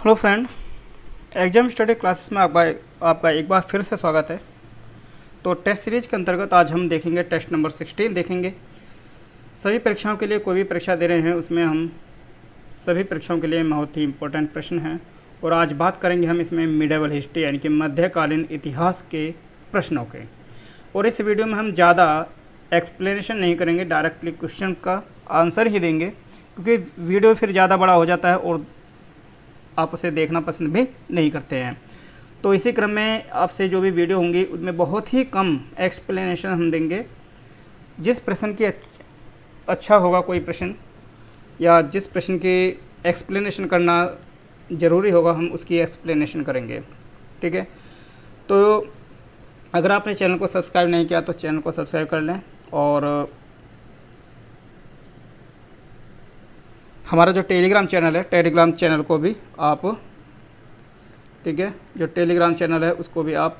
Hello friend, exam study classes में आपका एक बार फिर से स्वागत है। तो टेस्ट सीरीज के अंतर्गत आज हम देखेंगे टेस्ट नंबर 16 देखेंगे। सभी परीक्षाओं के लिए कोई भी परीक्षा दे रहे हैं उसमें हम सभी परीक्षाओं के लिए बहुत ही इम्पोर्टेंट प्रश्न हैं और आज बात करेंगे हम इसमें मिडेवल हिस्ट्री यानी कि मध्यकालीन इतिहास के प्रश्नों के। और इस वीडियो में हम ज़्यादा एक्सप्लेनेशन नहीं करेंगे, डायरेक्टली क्वेश्चन का आंसर ही देंगे क्योंकि वीडियो फिर ज़्यादा बड़ा हो जाता है और आप उसे देखना पसंद भी नहीं करते हैं। तो इसी क्रम में आपसे जो भी वीडियो होंगी उनमें बहुत ही कम एक्सप्लेनेशन हम देंगे। जिस प्रश्न की अच्छा होगा कोई प्रश्न या जिस प्रश्न की एक्सप्लेनेशन करना ज़रूरी होगा हम उसकी एक्सप्लेनेशन करेंगे, ठीक है। तो अगर आपने चैनल को सब्सक्राइब नहीं किया तो चैनल को सब्सक्राइब कर लें और हमारा जो टेलीग्राम चैनल है टेलीग्राम चैनल को भी आप, ठीक है, जो टेलीग्राम चैनल है उसको भी आप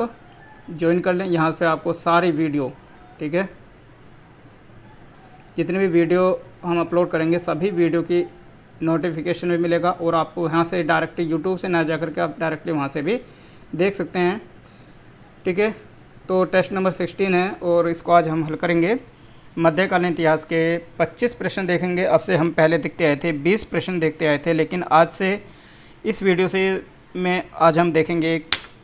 ज्वाइन कर लें। यहाँ पे आपको सारी वीडियो, ठीक है, जितने भी वीडियो हम अपलोड करेंगे सभी वीडियो की नोटिफिकेशन भी मिलेगा और आपको यहाँ से डायरेक्टली यूट्यूब से ना जा करके आप डायरेक्टली वहाँ से भी देख सकते हैं, ठीक है। तो टेस्ट नंबर 16 है और इसको आज हम हल करेंगे। मध्यकालीन इतिहास के 25 प्रश्न देखेंगे। अब से हम पहले देखते आए थे 20 प्रश्न देखते आए थे, लेकिन आज से इस वीडियो से में आज हम देखेंगे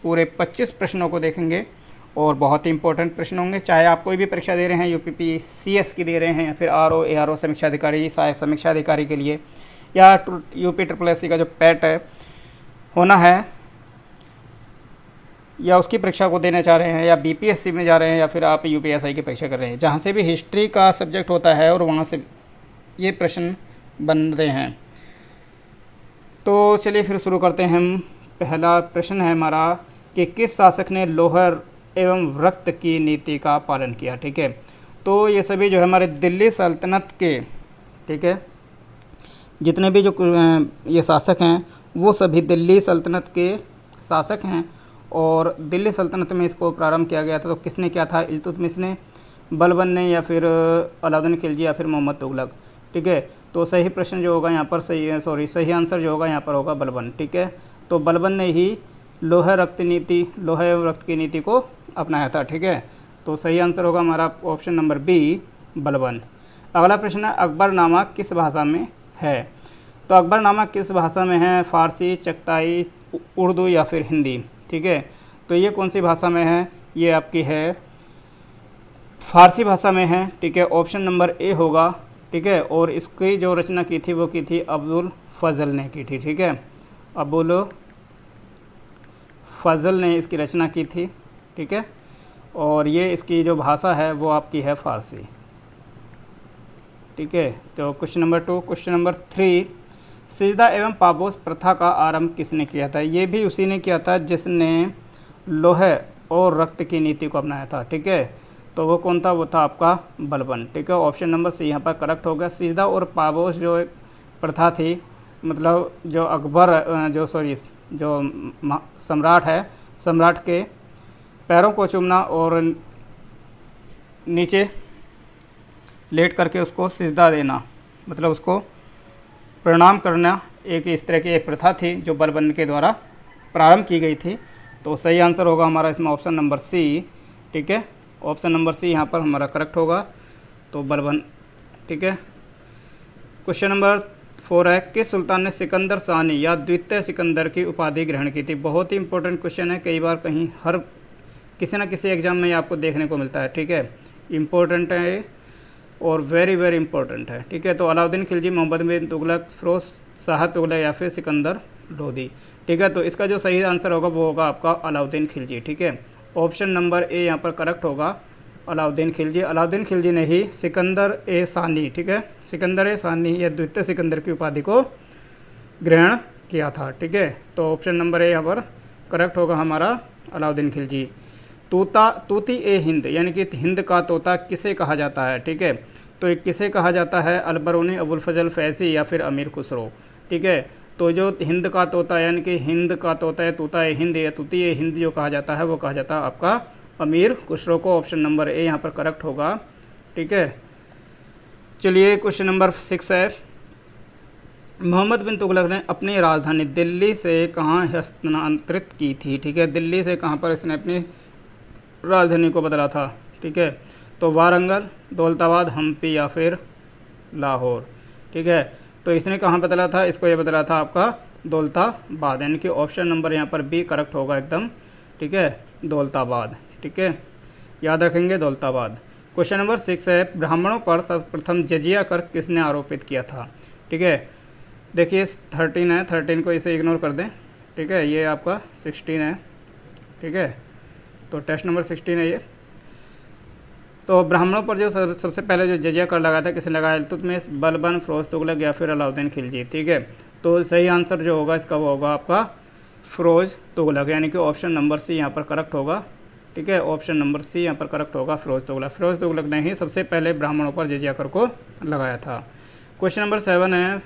पूरे 25 प्रश्नों को देखेंगे और बहुत ही इंपॉर्टेंट प्रश्न होंगे। चाहे आप कोई भी परीक्षा दे रहे हैं, यूपीपीसीएस की दे रहे हैं या फिर आरओ एआरओ समीक्षा अधिकारी, सहायक समीक्षा अधिकारी के लिए या यूपी ट्रिपल का जो पैट है होना है या उसकी परीक्षा को देना चाह रहे हैं या बीपीएससी में जा रहे हैं या फिर आप यूपीएसआई की परीक्षा कर रहे हैं, जहाँ से भी हिस्ट्री का सब्जेक्ट होता है और वहाँ से ये प्रश्न बन रहे हैं। तो चलिए फिर शुरू करते हैं हम। पहला प्रश्न है हमारा कि किस शासक ने लौहर एवं रक्त की नीति का पालन किया, ठीक है। तो ये सभी जो है हमारे दिल्ली सल्तनत के, ठीक है, जितने भी जो ये शासक हैं वो सभी दिल्ली सल्तनत के शासक हैं और दिल्ली सल्तनत में इसको प्रारंभ किया गया था। तो किसने किया था? इल्तुतमिश ने, बलबन ने या फिर अलाउद्दीन खिलजी या फिर मोहम्मद तुगलक, ठीक है। तो सही प्रश्न जो होगा यहाँ पर सही आंसर जो होगा यहाँ पर होगा बलबन, ठीक है। तो बलबन ने ही लौह एवं रक्त की नीति को अपनाया था, ठीक है। तो सही आंसर होगा हमारा ऑप्शन नंबर बी, बलबन। अगला प्रश्न है अकबरनामा किस भाषा में है? तो अकबरनामा किस भाषा में है? फारसी, चगताई, उर्दू या फिर हिंदी, ठीक है। तो ये कौन सी भाषा में है? ये आपकी है फारसी भाषा में है, ठीक है। ऑप्शन नंबर ए होगा, ठीक है। और इसकी जो रचना की थी वो की थी अब्दुल फजल ने की थी, ठीक है। अबुल फजल ने इसकी रचना की थी, ठीक है। और ये इसकी जो भाषा है वो आपकी है फारसी, ठीक है। तो क्वेश्चन नंबर 2। क्वेश्चन नंबर 3, सिजदा एवं पापोस प्रथा का आरंभ किसने किया था? ये भी उसी ने किया था जिसने लोहे और रक्त की नीति को अपनाया था, ठीक है। तो वो कौन था? वो था आपका बलबन, ठीक है। ऑप्शन नंबर सी यहाँ पर करेक्ट होगा। सिजदा और पापोस जो एक प्रथा थी, मतलब जो अकबर जो सम्राट है, सम्राट के पैरों को चूमना और नीचे लेट करके उसको सिजदा देना, मतलब उसको प्रणाम करना, एक इस तरह की एक प्रथा थी जो बलबन के द्वारा प्रारंभ की गई थी। तो सही आंसर होगा हमारा इसमें ऑप्शन नंबर सी, ठीक है। ऑप्शन नंबर सी यहाँ पर हमारा करेक्ट होगा, तो बलबन, ठीक है। क्वेश्चन नंबर 4 है किस सुल्तान ने सिकंदर सानी या द्वितीय सिकंदर की उपाधि ग्रहण की थी? बहुत ही इंपॉर्टेंट क्वेश्चन है, कई बार कहीं हर किसी न किसी एग्जाम में आपको देखने को मिलता है, ठीक है। इम्पोर्टेंट है और वेरी वेरी इंपॉर्टेंट है, ठीक है। तो अलाउद्दीन खिलजी, मोहम्मद बिन तुगलक, फिरोज शाह तुगलक या फिर सिकंदर लोदी, ठीक है। तो इसका जो सही आंसर होगा वो होगा आपका अलाउद्दीन खिलजी, ठीक है। ऑप्शन नंबर ए यहाँ पर करेक्ट होगा, अलाउद्दीन खिलजी। अलाउद्दीन खिलजी ने ही सिकंदर ए सानी, ठीक है, सिकंदर ए सानी या द्वितीय सिकंदर की उपाधि को ग्रहण किया था, ठीक है। तो ऑप्शन नंबर ए यहाँ पर करेक्ट होगा हमारा अलाउद्दीन खिलजी। तूती ए हिंद यानी कि हिंद का तोता किसे कहा जाता है, ठीक है। तो ये किसे कहा जाता है? अलबरूनी, अबुल फजल फैज़ी या फिर अमीर खुसरो, ठीक है। तो जो हिंद का तोता यानी कि हिंद का तोता है, तोता है हिंद या तूती है हिंद जो कहा जाता है वो कहा जाता है आपका अमीर खुसरो को। ऑप्शन नंबर ए यहाँ पर करेक्ट होगा, ठीक है। चलिए क्वेश्चन नंबर 6 है मोहम्मद बिन तुगलक ने अपनी राजधानी दिल्ली से कहाँ हस्तांतरित की थी, ठीक है। दिल्ली से कहाँ पर इसने अपनी राजधानी को बदला था, ठीक है। तो वारंगल, दौलताबाद, हम्पी या फिर लाहौर, ठीक है। तो इसने कहाँ बदला था, इसको ये बदला था आपका दौलताबाद, यानी कि ऑप्शन नंबर यहाँ पर बी करेक्ट होगा एकदम, ठीक है, दौलताबाद, ठीक है, याद रखेंगे दौलताबाद। क्वेश्चन नंबर 6 है, ब्राह्मणों पर सर्वप्रथम जजिया कर किसने आरोपित किया था, ठीक है। देखिए 13 है, 13 को इसे इग्नोर कर दें, ठीक है। ये आपका 16 है, ठीक है। तो टेस्ट नंबर 16 है ये। तो ब्राह्मणों पर जो सबसे पहले जो जजिया कर लगाया था किसने लगाया, इल्तुतमिश, बलबन, फिरोज तुगलक या फिर अलाउद्दीन खिलजी, ठीक है। तो सही आंसर जो होगा इसका वो होगा आपका फिरोज तुगलक, यानी कि ऑप्शन नंबर सी यहाँ पर करेक्ट होगा, ठीक है। ऑप्शन नंबर सी यहाँ पर करेक्ट होगा, फिरोज तुगलक। फिरोज तुगलक ने ही सबसे पहले ब्राह्मणों पर जजिया कर को लगाया था। क्वेश्चन नंबर 7 है,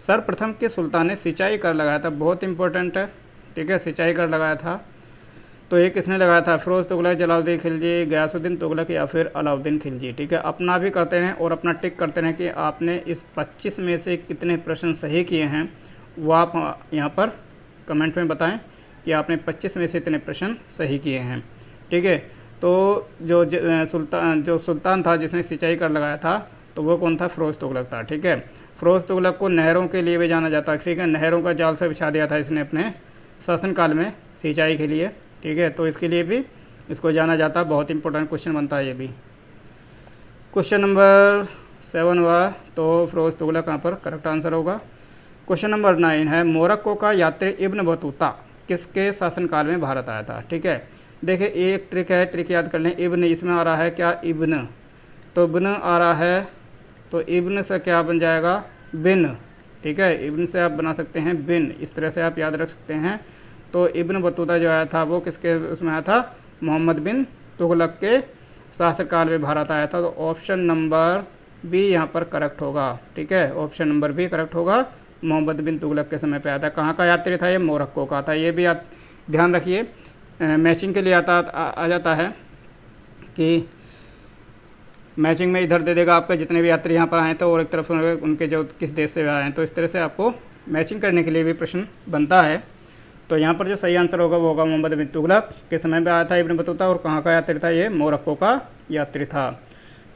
सर्वप्रथम के सुल्तान ने सिंचाई कर लगाया था, बहुत इंपॉर्टेंट है, ठीक है, सिंचाई कर लगाया था। तो ये किसने लगाया था, फिरोज तुगलक, जलालुद्दीन खिलजी, गयासुद्दीन तुगलक या फिर अलाउद्दीन खिलजी, ठीक है। अपना भी करते हैं और अपना टिक करते हैं कि आपने इस 25 में से कितने प्रश्न सही किए हैं, वो आप यहाँ पर कमेंट में बताएं कि आपने 25 में से इतने प्रश्न सही किए हैं, ठीक है। तो जो सुल्तान था जिसने सिंचाई कर लगाया था, तो वो कौन था, फिरोज तुगलक था, ठीक है। फिरोज तुगलक को नहरों के लिए भी जाना जाता है, ठीक है। नहरों का जाल से बिछा दिया था इसने अपने शासनकाल में सिंचाई के लिए, ठीक है। तो इसके लिए भी इसको जाना जाता है, बहुत इंपॉर्टेंट क्वेश्चन बनता है ये भी। क्वेश्चन नंबर 7 हुआ, तो फिरोज तुगलक यहाँ पर करेक्ट आंसर होगा। क्वेश्चन नंबर 9 है, मोरक्को का यात्री इब्न बतूता किसके शासनकाल में भारत आया था, ठीक है। देखिए एक ट्रिक है, ट्रिक याद कर लें, इब्न इसमें आ रहा है क्या, इब्न, तो बिन आ रहा है, तो इब्न से क्या बन जाएगा, बिन, ठीक है। इब्न से आप बना सकते हैं बिन, इस तरह से आप याद रख सकते हैं। तो इब्न बतूता जो आया था वो किसके उसमें आया था, मोहम्मद बिन तुगलक के शासनकाल में भारत आया था। तो ऑप्शन नंबर बी यहाँ पर करेक्ट होगा, ठीक है, ऑप्शन नंबर बी करेक्ट होगा, मोहम्मद बिन तुगलक के समय पे आया था। कहाँ का यात्री था ये, मोरक्को का था। ये भी ध्यान रखिए, मैचिंग के लिए आ जाता है कि मैचिंग में इधर दे देगा आपका जितने भी यात्री यहाँ पर आए थे और एक तरफ उनके जो किस देश से आए हैं, तो इस तरह से आपको मैचिंग करने के लिए भी प्रश्न बनता है। तो यहाँ पर जो सही आंसर होगा वो होगा मोहम्मद बिन तुगलक के समय में आया था इब्न बतूता, और कहाँ का यात्री था ये, मोरक्को का यात्री था,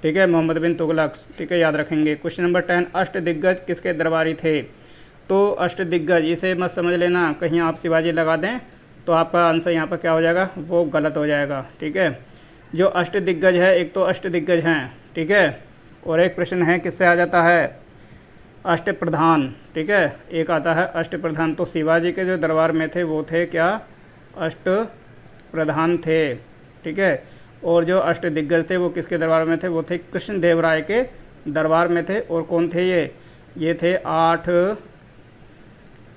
ठीक है, मोहम्मद बिन तुगलक, ठीक है, याद रखेंगे। क्वेश्चन नंबर 10, अष्टदिग्गज किसके दरबारी थे, तो अष्टदिग्गज इसे मत समझ लेना कहीं आप शिवाजी लगा दें तो आपका आंसर यहाँ पर क्या हो जाएगा, वो गलत हो जाएगा, ठीक है। जो अष्टदिग्गज है, एक तो अष्टदिग्गज हैं, ठीक है, और एक प्रश्न है किससे आ जाता है, अष्टप्रधान, ठीक है, एक आता है अष्टप्रधान। तो शिवाजी के जो दरबार में थे वो थे क्या, अष्टप्रधान थे, ठीक है। और जो अष्टदिग्गज थे वो किसके दरबार में थे, वो थे कृष्णदेव राय के दरबार में थे। और कौन थे ये थे 8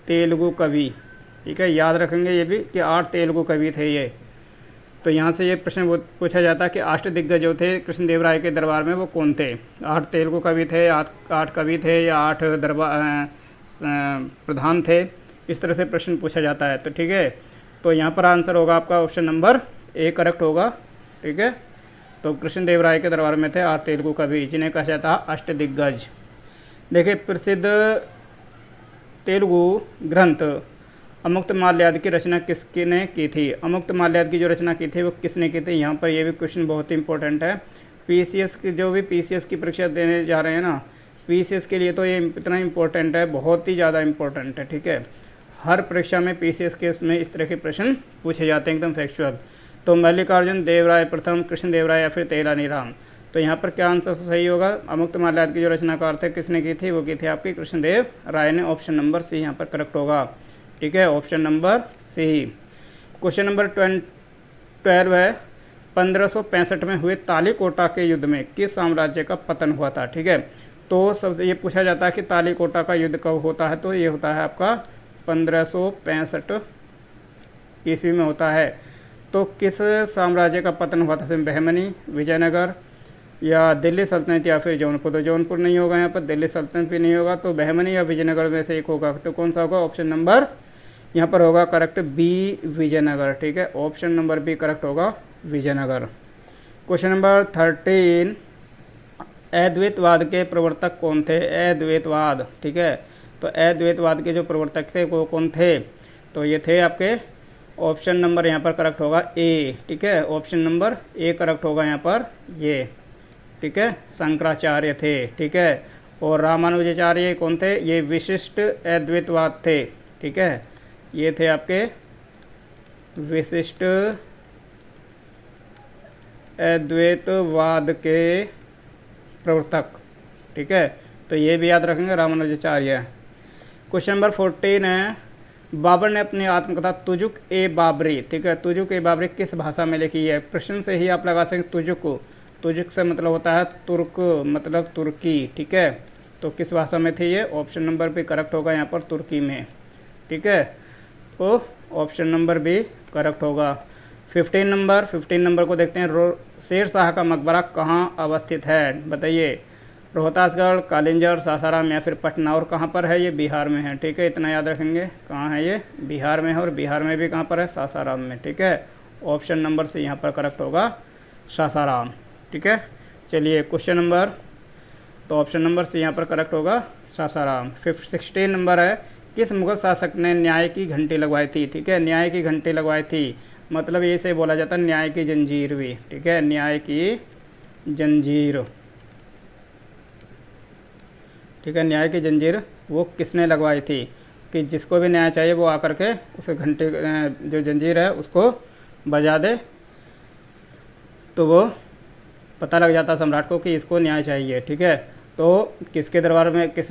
तेलुगु कवि, ठीक है, याद रखेंगे ये भी कि 8 तेलुगु कवि थे ये। तो यहाँ से ये प्रश्न पूछा जाता है कि अष्टदिग्गज जो थे कृष्णदेव राय के दरबार में वो कौन थे, 8 तेलुगु कवि थे, 8 कवि थे या 8 दरबार प्रधान थे, इस तरह से प्रश्न पूछा जाता है। तो ठीक है, तो यहाँ पर आंसर होगा आपका ऑप्शन नंबर ए करेक्ट होगा, ठीक है। तो कृष्णदेव राय के दरबार में थे 8 तेलुगु कवि जिन्हें कहा जाता है अष्टदिग्गज। देखिए प्रसिद्ध तेलुगु ग्रंथ अमुक्तमाल्यादि की रचना किसने की थी, अमुक्तमाल्यादि की जो रचना की थी वो किसने की थी। यहाँ पर ये भी क्वेश्चन बहुत ही इंपॉर्टेंट है। पीसीएस की जो भी पीसीएस की परीक्षा देने जा रहे हैं ना, पीसीएस के लिए तो ये इतना इम्पोर्टेंट है, बहुत ही ज़्यादा इम्पोर्टेंट है, ठीक है। हर परीक्षा में पीसीएस के उसमें इस तरह के प्रश्न पूछे जाते हैं एकदम फैक्चुअल। तो मल्लिकार्जुन देवराय प्रथम, कृष्णदेव राय या फिर तेलानी राम। तो यहाँ पर क्या आंसर सही होगा, अमुक्तमाल्यादि की जो रचनाकार थे किसने की थी, वो की थी आपकी कृष्णदेव राय ने। ऑप्शन नंबर सी यहाँ पर करेक्ट होगा, ठीक है, option number C. Question number 12 है, 1565 में हुए तालीकोटा के युद्ध में किस साम्राज्य का पतन हुआ था, ठीक है। तो सबसे ये पूछा जाता है कि तालीकोटा का युद्ध कब होता है, तो ये होता है आपका 1565 ईस्वी में होता है। तो किस साम्राज्य का पतन हुआ था, बहमनी, विजयनगर या दिल्ली सल्तनत या फिर जौनपुर। तो जौनपुर नहीं होगा यहाँ पर, दिल्ली सल्तनत भी नहीं होगा, तो बहमनी या विजयनगर में से एक होगा। तो कौन सा होगा, ऑप्शन नंबर यहाँ पर होगा करेक्ट बी, विजयनगर, ठीक है, ऑप्शन नंबर बी करेक्ट होगा, विजयनगर। क्वेश्चन नंबर 13, अद्वैतवाद के प्रवर्तक कौन थे, अद्वैतवाद, ठीक है, तो अद्वैतवाद के जो प्रवर्तक थे वो कौन थे? तो ये थे आपके ऑप्शन नंबर यहाँ पर करेक्ट होगा ए, ठीक है, ऑप्शन नंबर ए करेक्ट होगा यहाँ पर ये, ठीक है, शंकराचार्य थे, ठीक है। और रामानुजाचार्य कौन थे? ये विशिष्ट अद्वैतवाद थे, ठीक है, ये थे आपके विशिष्ट अद्वैतवाद के प्रवर्तक, ठीक है, तो ये भी याद रखेंगे रामानुजाचार्य। क्वेश्चन नंबर 14 है, बाबर ने अपनी आत्मकथा तुजुक ए बाबरी, ठीक है, तुजुक ए बाबरी किस भाषा में लिखी है? प्रश्न से ही आप लगा सकते तुजुक, तुजुक से मतलब होता है तुर्क, मतलब तुर्की, ठीक है, तो किस भाषा में थी ये? ऑप्शन नंबर भी करेक्ट होगा यहाँ पर तुर्की में, ठीक है, तो ऑप्शन नंबर भी करेक्ट होगा। 15 नंबर को देखते हैं, शेर शाह का मकबरा कहाँ अवस्थित है? बताइए, रोहतासगढ़, कालिंजर, सासाराम या फिर पटना, और कहाँ पर है ये? बिहार में है, ठीक है, इतना याद रखेंगे, कहाँ है ये? बिहार में है, और बिहार में भी कहाँ पर है? सासाराम में, ठीक है, ऑप्शन नंबर से यहाँ पर करेक्ट होगा सासाराम, ठीक है। चलिए क्वेश्चन नंबर, तो ऑप्शन नंबर से यहाँ पर करेक्ट होगा सासाराम। 16 नंबर है, किस मुगल शासक ने न्याय की घंटी लगवाई थी? ठीक है, न्याय की घंटी लगवाई थी, मतलब ये से बोला जाता है न्याय की जंजीर भी, ठीक है, न्याय की जंजीर, ठीक है, न्याय की जंजीर वो किसने लगवाई थी? कि जिसको भी न्याय चाहिए वो आकर के उस घंटे जो जंजीर है उसको बजा दे, तो वो पता लग जाता सम्राट को कि इसको न्याय चाहिए, ठीक है। तो किसके दरबार में किस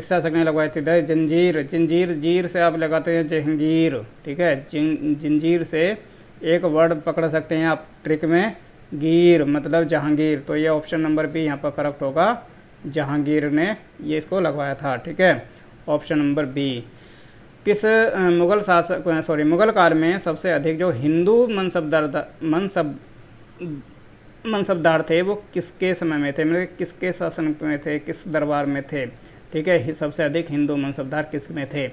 शासक ने लगवाई थी? जंजीर, जंजीर, जीर से आप लगाते हैं जहांगीर, ठीक है, जंजीर से एक वर्ड पकड़ सकते हैं आप ट्रिक में, गीर मतलब जहांगीर, तो ये ऑप्शन नंबर भी यहाँ पर करेक्ट होगा, जहांगीर ने ये इसको लगवाया था, ठीक है, ऑप्शन नंबर बी। किस मुगल काल में सबसे अधिक जो हिंदू मनसबदार थे वो किसके समय में थे, मतलब किसके शासन में थे, किस दरबार में थे, ठीक है, सबसे अधिक हिंदू मनसबदार किस में थे?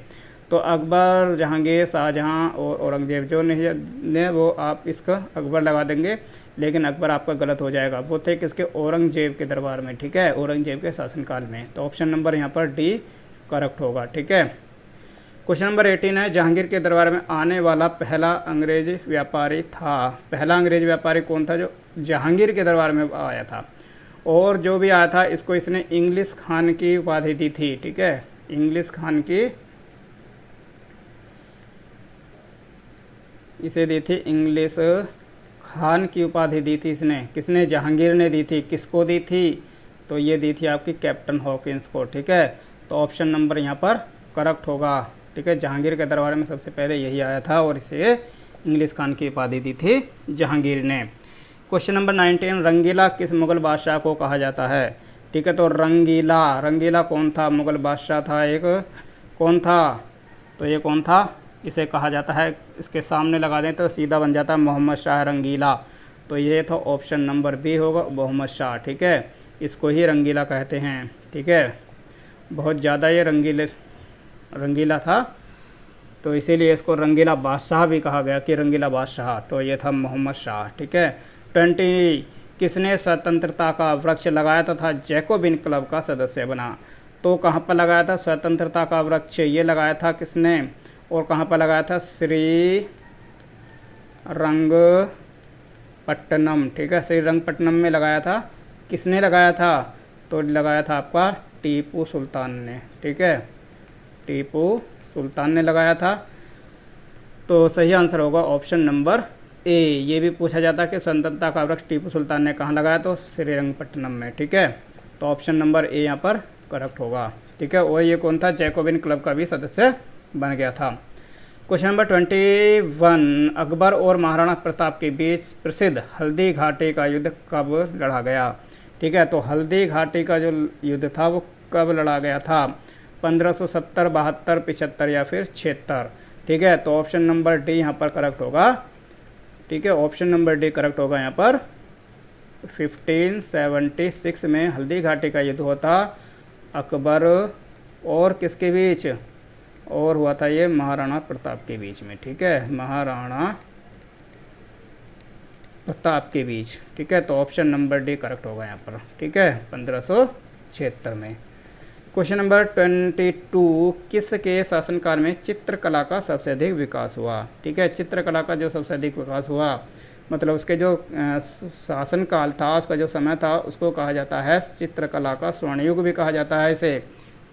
तो अकबर, जहांगीर, शाहजहां और औरंगजेब, जो ने वो आप इसका अकबर लगा देंगे, लेकिन अकबर आपका गलत हो जाएगा, वो थे किसके? औरंगजेब के दरबार में, ठीक है, औरंगजेब के शासनकाल में, तो ऑप्शन नंबर यहाँ पर डी करेक्ट होगा, ठीक है। क्वेश्चन नंबर 18 है, जहांगीर के दरबार में आने वाला पहला अंग्रेज व्यापारी था, पहला अंग्रेज व्यापारी कौन था जो जहांगीर के दरबार में आया था? और जो भी आया था इसको इसने इंग्लिश खान की उपाधि दी थी, ठीक है, इंग्लिश खान की इसे दी थी, इंग्लिश खान की उपाधि दी थी इसने, किसने? जहांगीर ने दी थी, किसको दी थी? तो ये दी थी आपकी कैप्टन हॉकिंस को, ठीक है, तो ऑप्शन नंबर यहाँ पर करेक्ट होगा, ठीक है, जहांगीर के दरबार में सबसे पहले यही आया था और इसे इंग्लिश खान की उपाधि दी थी जहांगीर ने। क्वेश्चन नंबर 19, रंगीला किस मुगल बादशाह को कहा जाता है? ठीक है, तो रंगीला कौन था? मुगल बादशाह था एक, कौन था? तो ये कौन था? इसे कहा जाता है, इसके सामने लगा दें तो सीधा बन जाता है मोहम्मद शाह रंगीला, तो ये था ऑप्शन नंबर बी होगा, मोहम्मद शाह, ठीक है, इसको ही रंगीला कहते हैं, ठीक है, बहुत ज़्यादा ये रंगीला था, तो इसीलिए इसको रंगीला बादशाह भी कहा गया कि रंगीला बादशाह, तो ये था मोहम्मद शाह, ठीक है। 20, किसने स्वतंत्रता का वृक्ष लगाया तथा जैकोबिन क्लब का सदस्य बना? तो कहाँ पर लगाया था स्वतंत्रता का वृक्ष? ये लगाया था किसने और कहाँ पर लगाया था? श्रीरंगपट्टनम, ठीक है, श्रीरंगपट्टनम में लगाया था। किसने लगाया था? तो लगाया था आपका टीपू सुल्तान ने, ठीक है, टीपू सुल्तान ने लगाया था, तो सही आंसर होगा ऑप्शन नंबर ए। ये भी पूछा जाता है कि स्वतंत्रता का वृक्ष टीपू सुल्तान ने कहाँ लगाया? तो श्रीरंगपट्टनम में, ठीक है, तो ऑप्शन नंबर ए यहाँ पर करेक्ट होगा, ठीक है। और ये कौन था? जैकोबिन क्लब का भी सदस्य बन गया था। क्वेश्चन नंबर 21, अकबर और महाराणा प्रताप के बीच प्रसिद्ध हल्दी घाटी का युद्ध कब लड़ा गया? ठीक है, तो हल्दी घाटी का जो युद्ध था वो कब लड़ा गया था? 1570, 72, 75 या फिर 76, ठीक है, तो ऑप्शन नंबर डी यहाँ पर करेक्ट होगा, ठीक है, ऑप्शन नंबर डी करेक्ट होगा यहाँ पर। 1576 में हल्दी घाटी का युद्ध हुआ था अकबर और किसके बीच? और हुआ था ये महाराणा प्रताप के बीच में, ठीक है, महाराणा प्रताप के बीच, ठीक है, तो ऑप्शन नंबर डी करेक्ट होगा यहाँ पर, ठीक है, 1576 में। क्वेश्चन नंबर 22, किसके शासनकाल में चित्रकला का सबसे अधिक विकास हुआ? ठीक है, चित्रकला का जो सबसे अधिक विकास हुआ, मतलब उसके जो शासनकाल था, उसका जो समय था, उसको कहा जाता है चित्रकला का स्वर्ण युग भी कहा जाता है इसे।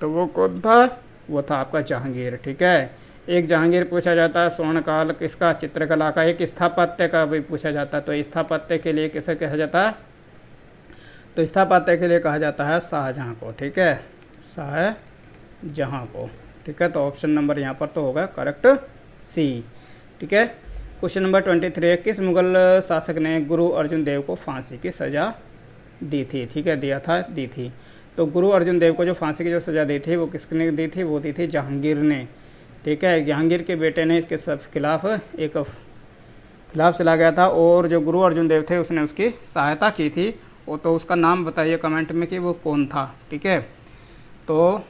तो वो कौन था? वो था आपका जहांगीर। ठीक है, एक जहांगीर पूछा जाता है, स्वर्ण काल किसका? चित्रकला का। एक स्थापत्य का भी पूछा जाता है, तो स्थापत्य के लिए किसे कहा जाता है? तो स्थापत्य के लिए कहा जाता है शाहजहाँ को। ठीक है, शाहजहाँ को। ठीक है, तो ऑप्शन नंबर यहाँ पर तो होगा करेक्ट सी। ठीक है, क्वेश्चन नंबर 23, किस मुगल शासक ने गुरु अर्जुन देव को फांसी की सज़ा दी थी? ठीक है, दी थी। तो गुरु अर्जुन देव को जो फांसी की जो सज़ा दी थी वो किसने दी थी? वो दी थी जहांगीर ने। ठीक है, जहांगीर के बेटे ने इसके सब खिलाफ चला गया था, और जो गुरु अर्जुन देव थे उसने उसकी सहायता की थी। वो तो उसका नाम बताइए कमेंट में कि वो कौन था। ठीक है, तो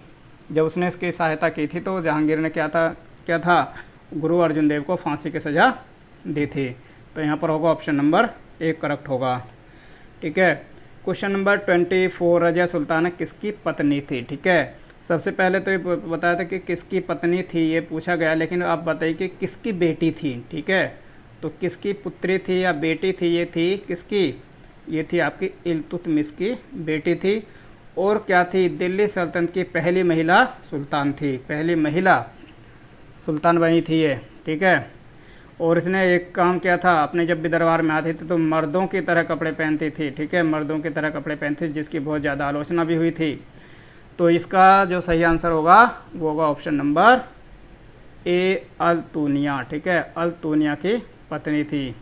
जब उसने इसकी सहायता की थी तो जहांगीर ने क्या था? गुरु अर्जुन देव को फांसी की सज़ा दी थी। तो यहाँ पर होगा ऑप्शन नंबर 1 करेक्ट होगा। ठीक है, क्वेश्चन नंबर 24, रजिया सुल्ताना किसकी पत्नी थी? ठीक है, सबसे पहले तो ये बताया था कि किसकी पत्नी थी, ये पूछा गया, लेकिन आप बताइए कि किसकी बेटी थी। ठीक है, तो किसकी पुत्री थी या बेटी थी? ये थी किसकी? ये थी आपकी इल्तुतमिश की बेटी थी। और क्या थी? दिल्ली सल्तनत की पहली महिला सुल्तान थी, पहली महिला सुल्तान बनी थी ये। ठीक है, और इसने एक काम किया था, अपने जब भी दरबार में आती थी तो मर्दों की तरह कपड़े पहनती थी। ठीक है, मर्दों की तरह कपड़े पहनती थी, जिसकी बहुत ज़्यादा आलोचना भी हुई थी। तो इसका जो सही आंसर होगा वो होगा ऑप्शन नंबर ए, अल्तुनिया। ठीक है, अल्तुनिया की पत्नी थी।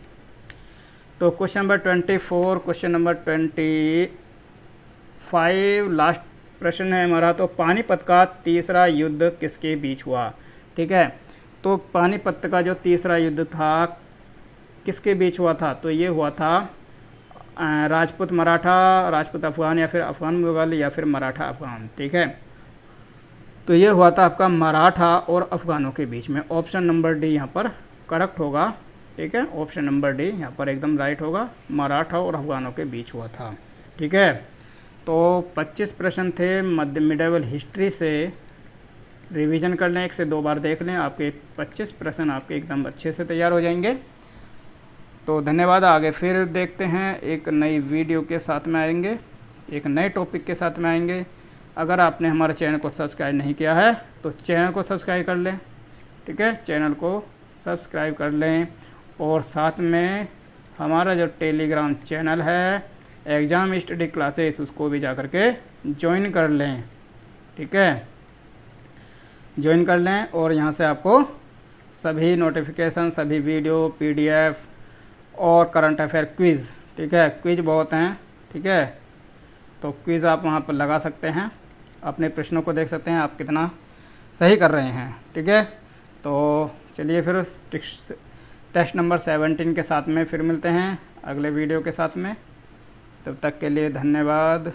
तो question number 24, question number 25 last प्रश्न है हमारा। तो पानीपत का तीसरा युद्ध किसके बीच हुआ? ठीक है, तो पानीपत का जो तीसरा युद्ध था किसके बीच हुआ था? तो ये हुआ था राजपूत मराठा, राजपूत अफ़गान, या फिर अफ़गान मुग़ल, या फिर मराठा अफ़गान। ठीक है, तो ये हुआ था आपका मराठा और अफ़गानों के बीच में। ऑप्शन नंबर डी यहाँ पर करेक्ट होगा। ठीक है, ऑप्शन नंबर डी यहाँ पर एकदम राइट होगा, मराठा और अफ़गानों के बीच हुआ था। ठीक है, तो 25 प्रश्न थे मिडेवल हिस्ट्री से। रिवीजन कर लें, 1 से 2 बार देख लें, आपके 25 प्रश्न आपके एकदम अच्छे से तैयार हो जाएंगे। तो धन्यवाद, आगे फिर देखते हैं, एक नई वीडियो के साथ में आएंगे, एक नए टॉपिक के साथ में आएंगे। अगर आपने हमारे चैनल को सब्सक्राइब नहीं किया है तो चैनल को सब्सक्राइब कर लें। ठीक है, चैनल को सब्सक्राइब कर लें, और साथ में हमारा जो टेलीग्राम चैनल है एग्ज़ाम स्टडी क्लासेस, उसको भी जा कर के ज्वाइन कर लें। ठीक है, ज्वाइन कर लें, और यहाँ से आपको सभी नोटिफिकेशन, सभी वीडियो, PDF और करंट अफेयर क्विज़, ठीक है, क्विज़ बहुत हैं। ठीक है, तो क्विज़ आप वहाँ पर लगा सकते हैं, अपने प्रश्नों को देख सकते हैं आप कितना सही कर रहे हैं। ठीक है, तो चलिए फिर टेस्ट नंबर 17 के साथ में फिर मिलते हैं अगले वीडियो के साथ में। तब तक के लिए धन्यवाद।